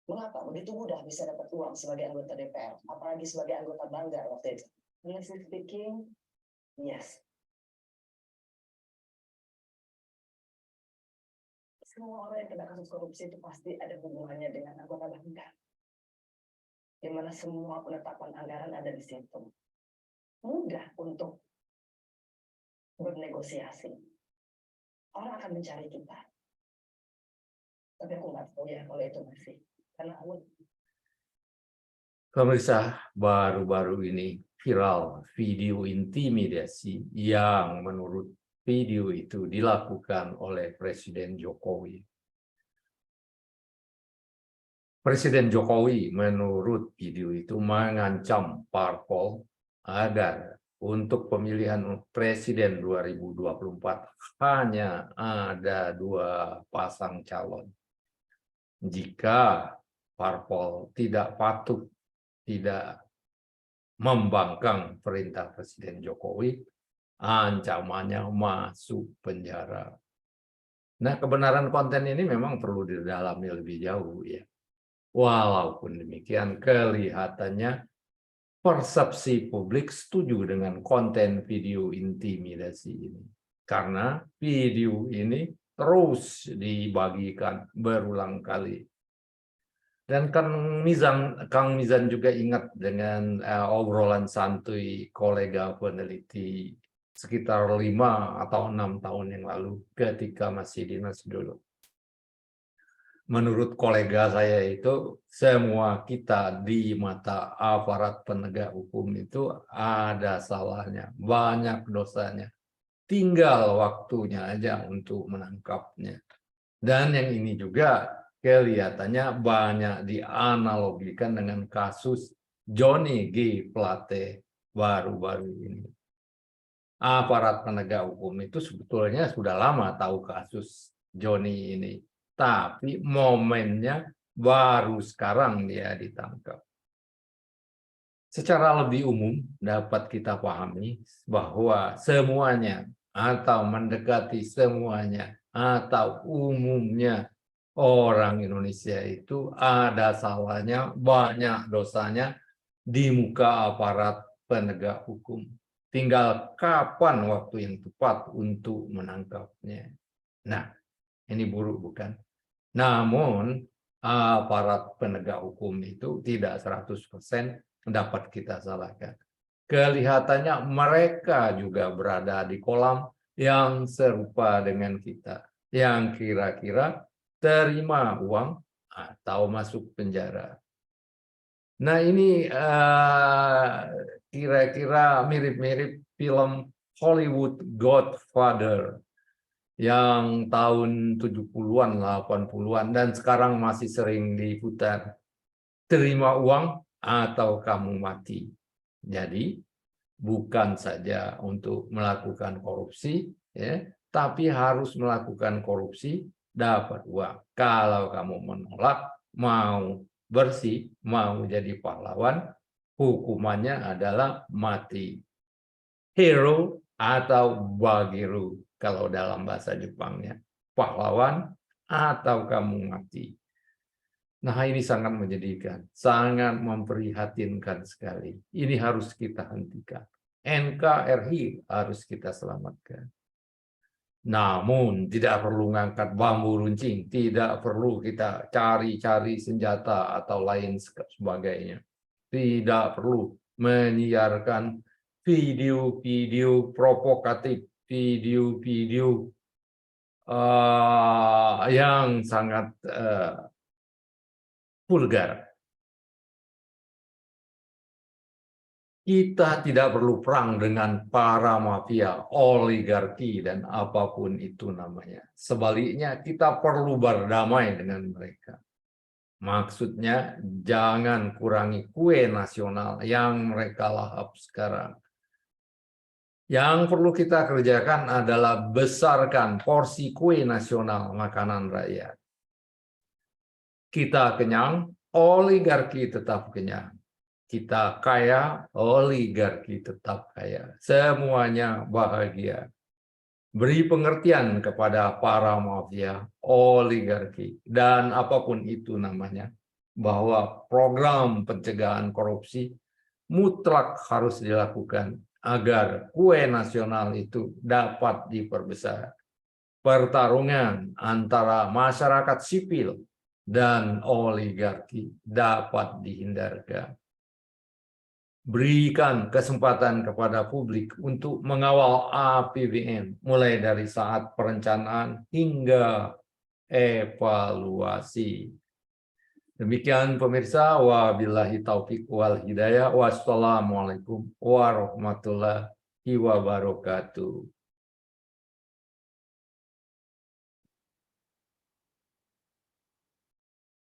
Mengapa begitu mudah bisa dapat uang sebagai anggota DPR, apalagi sebagai anggota Banggar waktu itu? Honestly speaking, yes. Semua orang yang kena kasus korupsi itu pasti ada hubungannya dengan anggota Banggar, di mana semua penetapan anggaran ada di situ. Mudah untuk bernegosiasi. Orang akan mencari kita. Tapi aku nggak tahu ya kalau itu masih. Karena aku Pemirsa, baru-baru ini viral video intimidasi yang menurut video itu dilakukan oleh Presiden Jokowi. Presiden Jokowi menurut video itu mengancam parpol agar untuk pemilihan presiden 2024 hanya ada 2 pasang calon. Jika parpol tidak patuh, tidak membangkang perintah Presiden Jokowi, ancamannya masuk penjara. Nah, kebenaran konten ini memang perlu didalami lebih jauh ya. Walaupun demikian, kelihatannya persepsi publik setuju dengan konten video intimidasi ini. Karena video ini terus dibagikan berulang kali. Dan Kang Mizan juga ingat dengan obrolan santuy kolega peneliti sekitar 5 atau 6 tahun yang lalu ketika masih dinas dulu. Menurut kolega saya itu, semua kita di mata aparat penegak hukum itu ada salahnya, banyak dosanya. Tinggal waktunya aja untuk menangkapnya. Dan yang ini juga kelihatannya banyak dianalogikan dengan kasus Johnny G. Plate baru-baru ini. Aparat penegak hukum itu sebetulnya sudah lama tahu kasus Johnny ini. Tapi momennya baru sekarang dia ditangkap. Secara lebih umum dapat kita pahami bahwa semuanya atau mendekati semuanya atau umumnya orang Indonesia itu ada salahnya, banyak dosanya di muka aparat penegak hukum. Tinggal kapan waktu yang tepat untuk menangkapnya. Nah, ini buruk bukan? Namun aparat penegak hukum itu tidak 100% dapat kita salahkan. Kelihatannya mereka juga berada di kolam yang serupa dengan kita. Yang kira-kira terima uang atau masuk penjara. Nah ini kira-kira mirip-mirip film Hollywood Godfather yang tahun 70-an, 80-an, dan sekarang masih sering diputar. Terima uang atau kamu mati. Jadi, bukan saja untuk melakukan korupsi, ya, tapi harus melakukan korupsi, dapat uang. Kalau kamu menolak, mau bersih, mau jadi pahlawan, hukumannya adalah mati. Hero atau bagiru kalau dalam bahasa Jepangnya, pahlawan atau kamu mati. Nah, ini sangat menyedihkan, sangat memprihatinkan sekali. Ini harus kita hentikan. NKRI harus kita selamatkan. Namun tidak perlu mengangkat bambu runcing, tidak perlu kita cari-cari senjata atau lain sebagainya. Tidak perlu menyiarkan video-video provokatif, video-video yang sangat vulgar. Kita tidak perlu perang dengan para mafia, oligarki, dan apapun itu namanya. Sebaliknya, kita perlu berdamai dengan mereka. Maksudnya, jangan kurangi kue nasional yang mereka lahap sekarang. Yang perlu kita kerjakan adalah besarkan porsi kue nasional makanan rakyat. Kita kenyang, oligarki tetap kenyang. Kita kaya, oligarki tetap kaya. Semuanya bahagia. Beri pengertian kepada para mafia, oligarki, dan apapun itu namanya. bahwa program pencegahan korupsi mutlak harus dilakukan agar kue nasional itu dapat diperbesar. Pertarungan antara masyarakat sipil dan oligarki dapat dihindarkan. Berikan kesempatan kepada publik untuk mengawal APBN mulai dari saat perencanaan hingga evaluasi. Demikian pemirsa, wabillahi taufik wal hidayah. Wassalamualaikum warahmatullahi wabarakatuh.